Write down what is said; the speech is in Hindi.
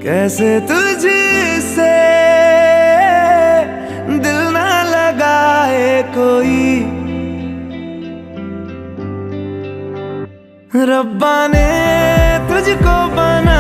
कैसे तुझसे दिल ना लगाए कोई। रब्बा ने तुझको बना